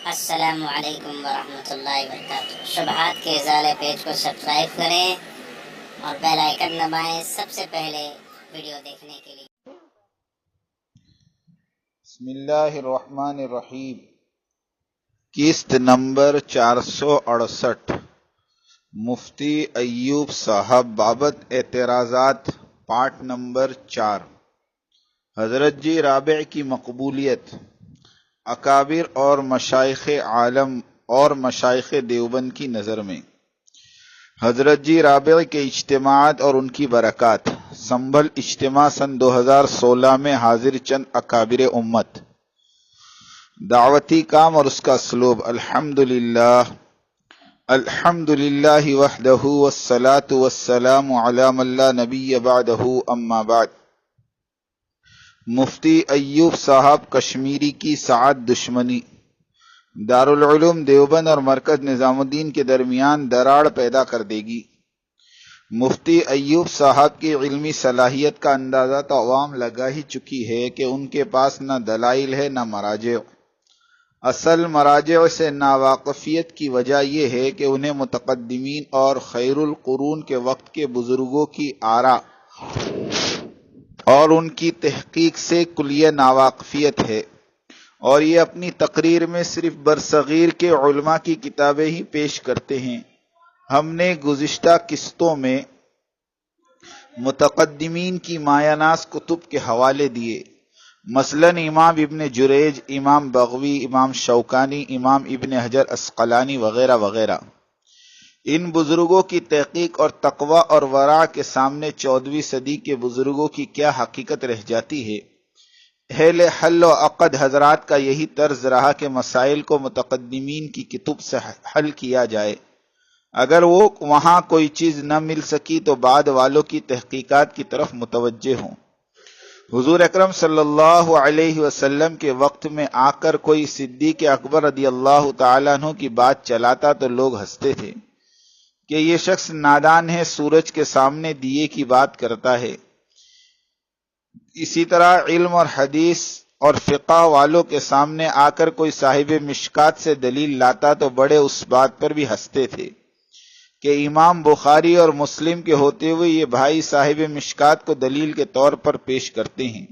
السلام علیکم ورحمۃ اللہ وبرکاتہ۔ شبہات کے ازالے پیج کو سبسکرائب کریں اور بیل آئیکن دبائیں سب سے پہلے ویڈیو دیکھنے کے لیے۔ بسم اللہ الرحمن الرحیم۔ قسط نمبر 468 مفتی ایوب صاحب بابت اعتراضات پارٹ نمبر 4۔ حضرت جی رابع کی مقبولیت۔ اکابر اور مشائخ عالم اور مشائخ دیوبند کی نظر میں حضرت جی رابع کے اجتماعات اور ان کی برکات۔ سنبھل اجتماع سن 2016 میں حاضر چند اکابر امت۔ دعوتی کام اور اس کا اسلوب۔ الحمدللہ وحدہ والصلاة والسلام علی من لا نبی بعدہ اما بعد۔ مفتی ایوب صاحب کشمیری کی ساعت دشمنی۔ دارالعلوم دیوبند اور مرکز نظام الدین کے درمیان دراڑ پیدا کر دے گی۔ مفتی ایوب صاحب کی علمی صلاحیت کا اندازہ تو عوام لگا ہی چکی ہے کہ ان کے پاس نہ دلائل ہے نہ مراجع۔ اصل مراجع سے ناواقفیت کی وجہ یہ ہے کہ انہیں متقدمین اور خیر القرون کے وقت کے بزرگوں کی آراء اور ان کی تحقیق سے کلیہ ناواقفیت ہے، اور یہ اپنی تقریر میں صرف برصغیر کے علماء کی کتابیں ہی پیش کرتے ہیں۔ ہم نے گزشتہ قسطوں میں متقدمین کی مایہ ناز کتب کے حوالے دیے، مثلاً امام ابن جریج، امام بغوی، امام شوکانی، امام ابن حجر عسقلانی وغیرہ وغیرہ۔ ان بزرگوں کی تحقیق اور تقوی اور ورع کے سامنے 14ویں صدی کے بزرگوں کی کیا حقیقت رہ جاتی ہے؟ اہل حل و عقد حضرات کا یہی طرز رہا کہ مسائل کو متقدمین کی کتب سے حل کیا جائے، اگر وہ وہاں کوئی چیز نہ مل سکی تو بعد والوں کی تحقیقات کی طرف متوجہ ہوں۔ حضور اکرم صلی اللہ علیہ وسلم کے وقت میں آ کر کوئی صدیق اکبر رضی اللہ تعالیٰ عنہ کی بات چلاتا تو لوگ ہنستے تھے کہ یہ شخص نادان ہے، سورج کے سامنے دیے کی بات کرتا ہے۔ اسی طرح علم اور حدیث اور فقہ والوں کے سامنے آ کر کوئی صاحب مشکات سے دلیل لاتا تو بڑے اس بات پر بھی ہنستے تھے کہ امام بخاری اور مسلم کے ہوتے ہوئے یہ بھائی صاحب مشکات کو دلیل کے طور پر پیش کرتے ہیں۔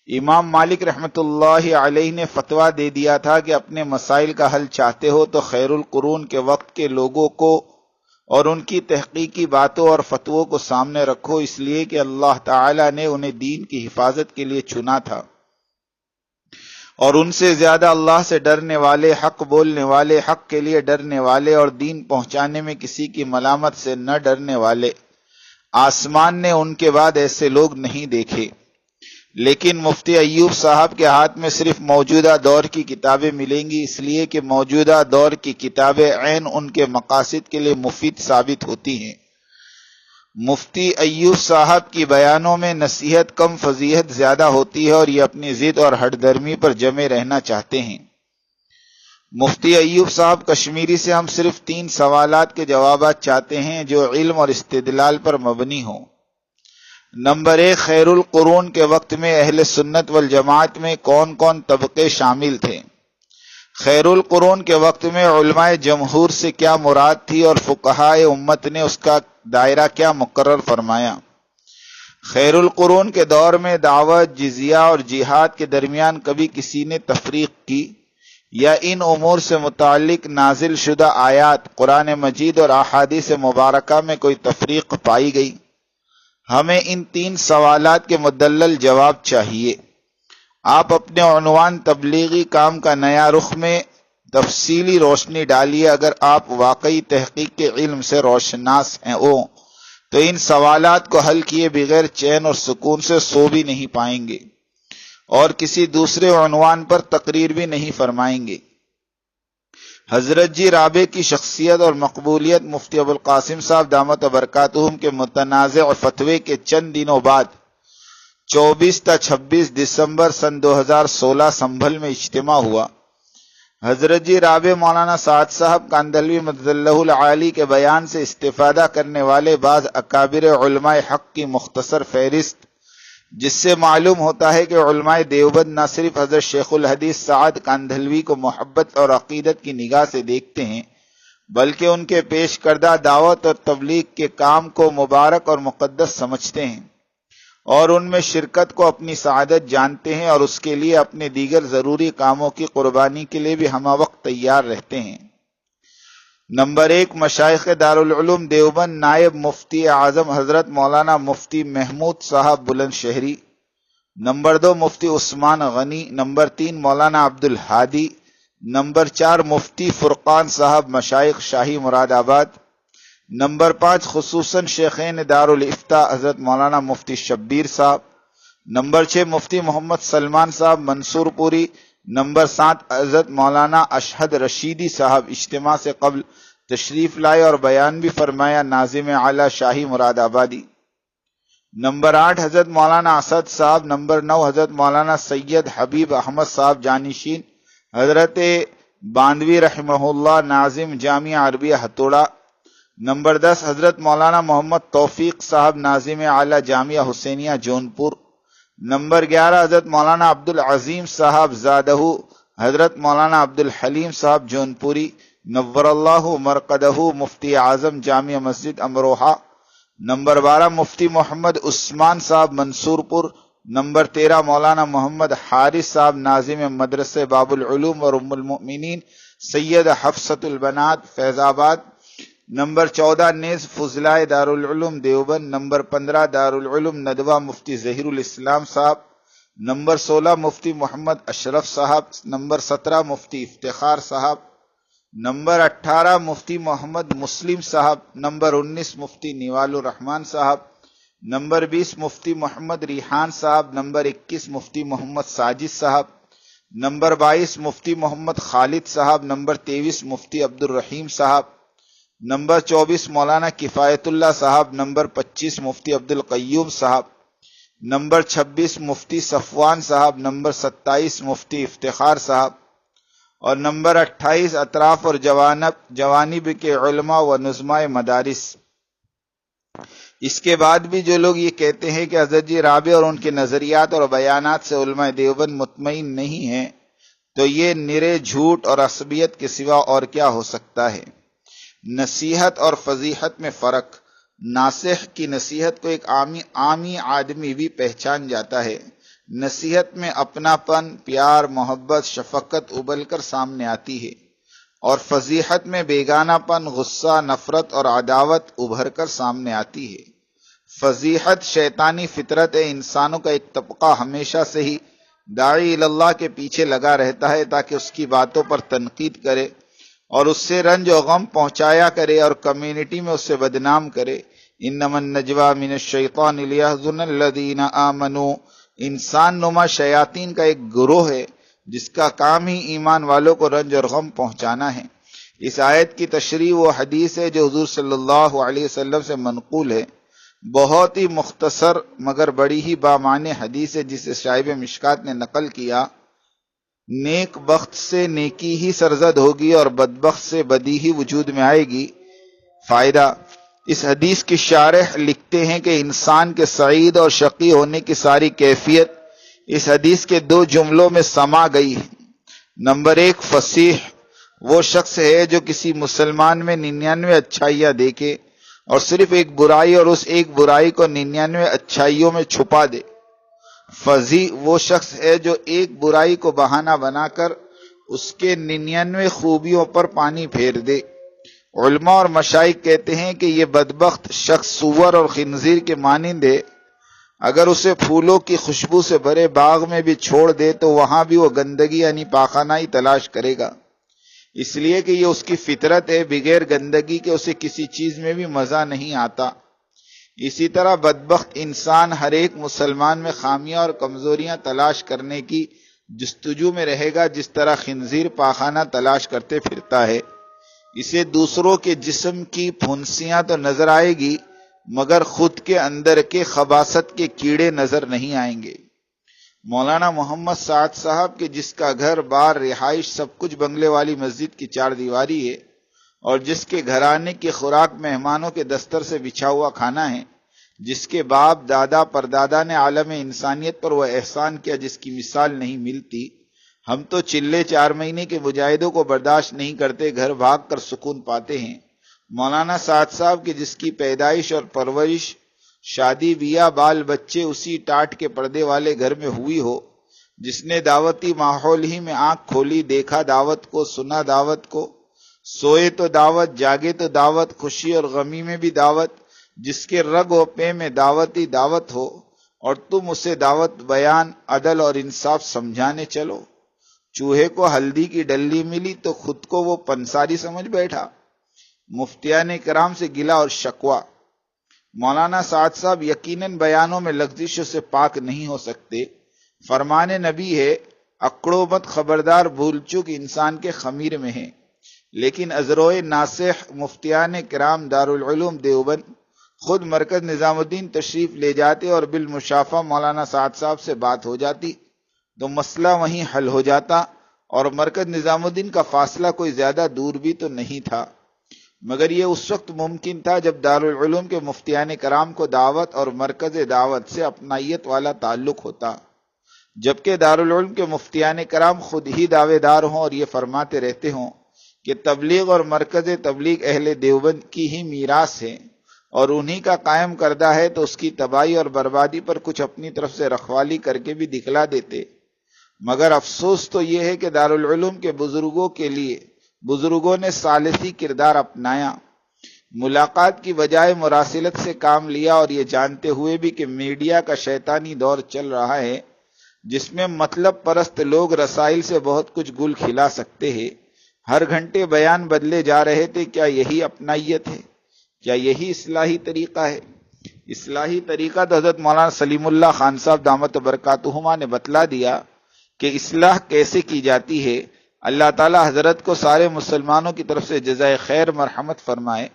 امام مالک رحمۃ اللہ علیہ نے فتویٰ دے دیا تھا کہ اپنے مسائل کا حل چاہتے ہو تو خیر القرون کے وقت کے لوگوں کو اور ان کی تحقیقی باتوں اور فتووں کو سامنے رکھو، اس لیے کہ اللہ تعالیٰ نے انہیں دین کی حفاظت کے لیے چنا تھا، اور ان سے زیادہ اللہ سے ڈرنے والے، حق بولنے والے، حق کے لیے ڈرنے والے اور دین پہنچانے میں کسی کی ملامت سے نہ ڈرنے والے آسمان نے ان کے بعد ایسے لوگ نہیں دیکھے۔ لیکن مفتی ایوب صاحب کے ہاتھ میں صرف موجودہ دور کی کتابیں ملیں گی، اس لیے کہ موجودہ دور کی کتابیں عین ان کے مقاصد کے لیے مفید ثابت ہوتی ہیں۔ مفتی ایوب صاحب کی بیانوں میں نصیحت کم، فضیحت زیادہ ہوتی ہے، اور یہ اپنی ضد اور ہٹ درمی پر جمے رہنا چاہتے ہیں۔ مفتی ایوب صاحب کشمیری سے ہم صرف 3 سوالات کے جوابات چاہتے ہیں جو علم اور استدلال پر مبنی ہوں۔ نمبر 1، خیر القرون کے وقت میں اہل سنت والجماعت میں کون کون طبقے شامل تھے؟ خیر القرون کے وقت میں علماء جمہور سے کیا مراد تھی اور فقہائے امت نے اس کا دائرہ کیا مقرر فرمایا؟ خیر القرون کے دور میں دعوت، جزیہ اور جہاد کے درمیان کبھی کسی نے تفریق کی، یا ان امور سے متعلق نازل شدہ آیات، قرآن مجید اور احادیث مبارکہ میں کوئی تفریق پائی گئی؟ ہمیں ان 3 سوالات کے مدلل جواب چاہیے۔ آپ اپنے عنوان تبلیغی کام کا نیا رخ میں تفصیلی روشنی ڈالیے۔ اگر آپ واقعی تحقیق کے علم سے روشناس ہیں تو ان سوالات کو حل کیے بغیر چین اور سکون سے سو بھی نہیں پائیں گے، اور کسی دوسرے عنوان پر تقریر بھی نہیں فرمائیں گے۔ حضرت جی رابع کی شخصیت اور مقبولیت۔ مفتی ابوالقاسم صاحب دامت برکاتہم کے متنازع فتوے کے چند دنوں بعد 24 تا 26 دسمبر سن 2016 سنبھل میں اجتماع ہوا۔ حضرت جی رابع مولانا سعد صاحب کاندھلوی مدد اللہ العالی کے بیان سے استفادہ کرنے والے بعض اکابر علماء حق کی مختصر فہرست جس سے معلوم ہوتا ہے کہ علماء دیوبند نہ صرف حضرت شیخ الحدیث سعد کاندھلوی کو محبت اور عقیدت کی نگاہ سے دیکھتے ہیں، بلکہ ان کے پیش کردہ دعوت اور تبلیغ کے کام کو مبارک اور مقدس سمجھتے ہیں، اور ان میں شرکت کو اپنی سعادت جانتے ہیں، اور اس کے لیے اپنے دیگر ضروری کاموں کی قربانی کے لیے بھی ہمہ وقت تیار رہتے ہیں۔ نمبر 1، مشائخ دارالعلوم دیوبند نائب مفتی اعظم حضرت مولانا مفتی محمود صاحب بلند شہری۔ نمبر 2، مفتی عثمان غنی۔ نمبر 3، مولانا عبد الحادی۔ نمبر 4، مفتی فرقان صاحب مشائخ شاہی مراد آباد۔ نمبر 5، خصوصاً شیخین دارالافتاء حضرت مولانا مفتی شبیر صاحب۔ نمبر 6، مفتی محمد سلمان صاحب منصور پوری۔ نمبر 7، حضرت مولانا اشہد رشیدی صاحب اجتماع سے قبل تشریف لائے اور بیان بھی فرمایا، ناظم اعلیٰ شاہی مراد آبادی۔ نمبر 8، حضرت مولانا اسد صاحب۔ نمبر 9، حضرت مولانا سید حبیب احمد صاحب جانشین حضرت باندوی رحمہ اللہ ناظم جامعہ عربیہ ہتوڑا۔ نمبر 10، حضرت مولانا محمد توفیق صاحب ناظم اعلیٰ جامعہ حسینیہ جونپور۔ نمبر 11، حضرت مولانا عبد العظیم صاحب زادہ حضرت مولانا عبد الحلیم صاحب جونپوری نور اللہ مرقدہ مفتی اعظم جامعہ مسجد امروہہ۔ نمبر 12، مفتی محمد عثمان صاحب منصور پور۔ نمبر 13، مولانا محمد حارث صاحب ناظم مدرسہ باب العلوم اور ام المؤمنین سید حفصۃ البنات فیض آباد۔ نمبر 14، نیز فضلائے دارالعلوم دیوبند۔ نمبر 15، دارالعلوم ندوہ مفتی ظہیر الاسلام صاحب۔ نمبر 16، مفتی محمد اشرف صاحب۔ نمبر 17، مفتی افتخار صاحب۔ نمبر 18، مفتی محمد مسلم صاحب۔ نمبر 19، مفتی نوال الرحمان صاحب۔ نمبر 20، مفتی محمد ریحان صاحب۔ نمبر 21، مفتی محمد ساجد صاحب۔ نمبر 22، مفتی محمد خالد صاحب۔ نمبر 23، مفتی عبد الرحیم صاحب۔ نمبر 24، مولانا کفایت اللہ صاحب۔ نمبر 25، مفتی عبد القیوم صاحب۔ نمبر 26، مفتی صفوان صاحب۔ نمبر 27، مفتی افتخار صاحب۔ اور نمبر 28، اطراف اور جوانب کے علماء و نظماء مدارس۔ اس کے بعد بھی جو لوگ یہ کہتے ہیں کہ حضرت جی رابع اور ان کے نظریات اور بیانات سے علماء دیوبند مطمئن نہیں ہیں، تو یہ نرے جھوٹ اور عصبیت کے سوا اور کیا ہو سکتا ہے۔ نصیحت اور فضیحت میں فرق۔ ناصح کی نصیحت کو ایک عامی آدمی بھی پہچان جاتا ہے۔ نصیحت میں اپناپن، پیار، محبت، شفقت ابل کر سامنے آتی ہے، اور فضیحت میں بیگانہ پن، غصہ، نفرت اور عداوت ابھر کر سامنے آتی ہے۔ فضیحت شیطانی فطرت ہے۔ انسانوں کا ایک طبقہ ہمیشہ سے ہی داعی اللہ کے پیچھے لگا رہتا ہے تاکہ اس کی باتوں پر تنقید کرے اور اس سے رنج و غم پہنچایا کرے اور کمیونٹی میں اسے بدنام کرے۔ انما النجوى من الشیطان لیحزن الذین آمنوا، انسان نما شیاطین کا ایک گروہ ہے جس کا کام ہی ایمان والوں کو رنج اور غم پہنچانا ہے۔ اس آیت کی تشریح وہ حدیث ہے جو حضور صلی اللہ علیہ وسلم سے منقول ہے، بہت ہی مختصر مگر بڑی ہی بامعنی حدیث ہے، جسے صاحب مشکات نے نقل کیا۔ نیک بخت سے نیکی ہی سرزد ہوگی اور بدبخت سے بدی ہی وجود میں آئے گی۔ فائدہ، اس حدیث کی شارح لکھتے ہیں کہ انسان کے سعید اور شقی ہونے کی ساری کیفیت اس حدیث کے 2 جملوں میں سما گئی ہے۔ نمبر 1، فصیح وہ شخص ہے جو کسی مسلمان میں 99 اچھائیاں دیکھے اور صرف ایک برائی اور اس ایک برائی کو 99 اچھائیوں میں چھپا دے۔ فضی وہ شخص ہے جو ایک برائی کو بہانہ بنا کر اس کے 99 خوبیوں پر پانی پھیر دے۔ علماء اور مشائخ کہتے ہیں کہ یہ بدبخت شخص سور اور خنزیر کے مانند ہے۔ اگر اسے پھولوں کی خوشبو سے بھرے باغ میں بھی چھوڑ دے تو وہاں بھی وہ گندگی یعنی پاخانہ ہی تلاش کرے گا، اس لیے کہ یہ اس کی فطرت ہے، بغیر گندگی کے اسے کسی چیز میں بھی مزہ نہیں آتا۔ اسی طرح بدبخت انسان ہر ایک مسلمان میں خامیاں اور کمزوریاں تلاش کرنے کی جستجو میں رہے گا، جس طرح خنزیر پاخانہ تلاش کرتے پھرتا ہے۔ اسے دوسروں کے جسم کی پھنسیاں تو نظر آئے گی مگر خود کے اندر کے خباثت کے کیڑے نظر نہیں آئیں گے۔ مولانا محمد سعد صاحب کے جس کا گھر بار رہائش سب کچھ بنگلے والی مسجد کی 4 دیواری ہے اور جس کے گھرانے کی خوراک مہمانوں کے دستر سے بچھا ہوا کھانا ہے، جس کے باپ دادا پردادا نے عالم انسانیت پر وہ احسان کیا جس کی مثال نہیں ملتی. ہم تو چلے 4 مہینے کے مجاہدوں کو برداشت نہیں کرتے، گھر بھاگ کر سکون پاتے ہیں. مولانا سعد صاحب کی جس کی پیدائش اور پرورش، شادی بیاہ بال بچے اسی ٹاٹ کے پردے والے گھر میں ہوئی ہو، جس نے دعوتی ماحول ہی میں آنکھ کھولی، دیکھا دعوت کو، سنا دعوت کو، سوئے تو دعوت، جاگے تو دعوت، خوشی اور غمی میں بھی دعوت، جس کے رگ و پے میں دعوتی دعوت ہو، اور تم اسے دعوت بیان عدل اور انصاف سمجھانے چلو. چوہے کو ہلدی کی ڈلی ملی تو خود کو وہ پنساری سمجھ بیٹھا. مفتیان کرام سے گلہ اور شکوہ. مولانا سعد صاحب یقیناً بیانوں میں لغزشوں سے پاک نہیں ہو سکتے. فرمان نبی ہے، اکڑو مت، خبردار بھول چوک انسان کے خمیر میں ہے. لیکن ازروئے ناصح مفتیان کرام دارالعلوم دیوبند خود مرکز نظام الدین تشریف لے جاتے اور بالمشافہ مولانا سعد صاحب سے بات ہو جاتی تو مسئلہ وہیں حل ہو جاتا، اور مرکز نظام الدین کا فاصلہ کوئی زیادہ دور بھی تو نہیں تھا. مگر یہ اس وقت ممکن تھا جب دارالعلوم کے مفتیان کرام کو دعوت اور مرکز دعوت سے اپنائیت والا تعلق ہوتا، جبکہ دارالعلوم کے مفتیان کرام خود ہی دعوے دار ہوں اور یہ فرماتے رہتے ہوں کہ تبلیغ اور مرکز تبلیغ اہل دیوبند کی ہی میراث ہے اور انہی کا قائم کردہ ہے، تو اس کی تباہی اور بربادی پر کچھ اپنی طرف سے رکھوالی کر کے بھی دکھلا دیتے. مگر افسوس تو یہ ہے کہ دارالعلوم کے بزرگوں کے لیے بزرگوں نے ثالثی کردار اپنایا، ملاقات کی بجائے مراسلت سے کام لیا، اور یہ جانتے ہوئے بھی کہ میڈیا کا شیطانی دور چل رہا ہے جس میں مطلب پرست لوگ رسائل سے بہت کچھ گل کھلا سکتے ہیں. ہر گھنٹے بیان بدلے جا رہے تھے. کیا یہی اپنائیت ہے؟ کیا یہی اصلاحی طریقہ ہے؟ اصلاحی طریقہ تو حضرت مولانا سلیم اللہ خان صاحب دامت برکاتہما نے بتلا دیا کہ اصلاح کیسے کی جاتی ہے. اللہ تعالی حضرت کو سارے مسلمانوں کی طرف سے جزائے خیر مرحمت فرمائے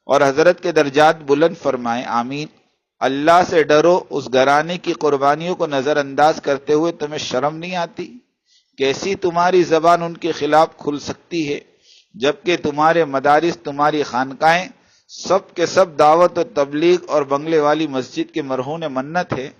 اور حضرت کے درجات بلند فرمائے، آمین. اللہ سے ڈرو. اس گھرانے کی قربانیوں کو نظر انداز کرتے ہوئے تمہیں شرم نہیں آتی؟ کیسی تمہاری زبان ان کے خلاف کھل سکتی ہے، جبکہ تمہارے مدارس، تمہاری خانقاہیں سب کے سب دعوت و تبلیغ اور بنگلے والی مسجد کے مرہون منت ہے.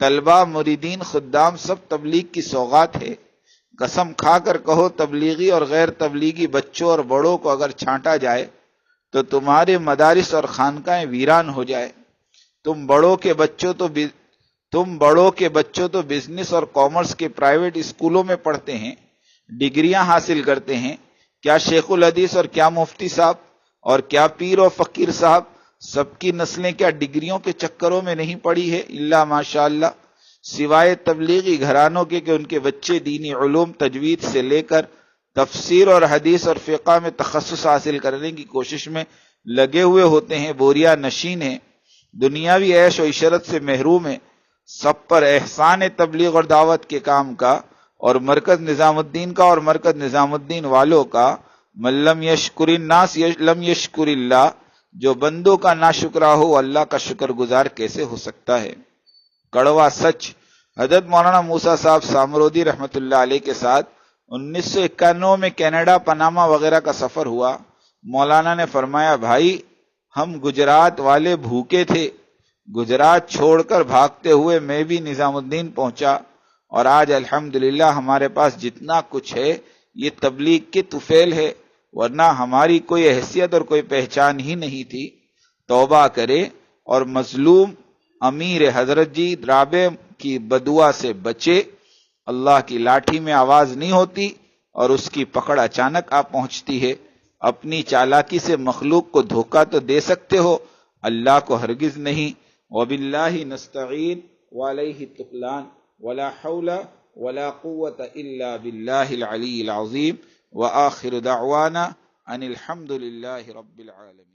طلبہ، مریدین، خدام سب تبلیغ کی سوغات ہے. قسم کھا کر کہو، تبلیغی اور غیر تبلیغی بچوں اور بڑوں کو اگر چھانٹا جائے تو تمہارے مدارس اور خانقاہیں ویران ہو جائے. تم بڑوں کے بچوں تو بزنس اور کامرس کے پرائیویٹ اسکولوں میں پڑھتے ہیں، ڈگریاں حاصل کرتے ہیں. کیا شیخ الحدیث اور کیا مفتی صاحب اور کیا پیر و فقیر صاحب، سب کی نسلیں کیا ڈگریوں کے چکروں میں نہیں پڑی ہے؟ اللہ ماشاء اللہ. سوائے تبلیغی گھرانوں کے کہ ان کے بچے دینی علوم تجوید سے لے کر تفسیر اور حدیث اور فقہ میں تخصص حاصل کرنے کی کوشش میں لگے ہوئے ہوتے ہیں، بوریا نشین ہیں، دنیاوی عیش و عشرت سے محروم ہیں. سب پر احسان تبلیغ اور دعوت کے کام کا اور مرکز نظام الدین کا اور مرکز نظام الدین والوں کا. من لم یشکر الناس لم یشکر اللہ. جو بندوں کا ناشکرا ہو، اللہ کا شکر گزار کیسے ہو سکتا ہے؟ کڑوا سچ. حضرت مولانا موسیٰ صاحب سامرودی رحمت اللہ علیہ کے ساتھ 1991 میں کینیڈا، پاناما وغیرہ کا سفر ہوا. مولانا نے فرمایا، بھائی ہم گجرات والے بھوکے تھے، گجرات چھوڑ کر بھاگتے ہوئے میں بھی نظام الدین پہنچا، اور آج الحمدللہ ہمارے پاس جتنا کچھ ہے یہ تبلیغ کے طفیل ہے، ورنہ ہماری کوئی حیثیت اور کوئی پہچان ہی نہیں تھی. توبہ کرے اور مظلوم امیر حضرت جی رابع کی بدعا سے بچے. اللہ کی لاٹھی میں آواز نہیں ہوتی اور اس کی پکڑ اچانک آ پہنچتی ہے. اپنی چالاکی سے مخلوق کو دھوکہ تو دے سکتے ہو، اللہ کو ہرگز نہیں. وباللہ نستعین وعلیہ التکلان ولا حول ولا قوة الا باللہ العلی العظیم. وآخر دعوانا ان الحمد للہ رب العالمین.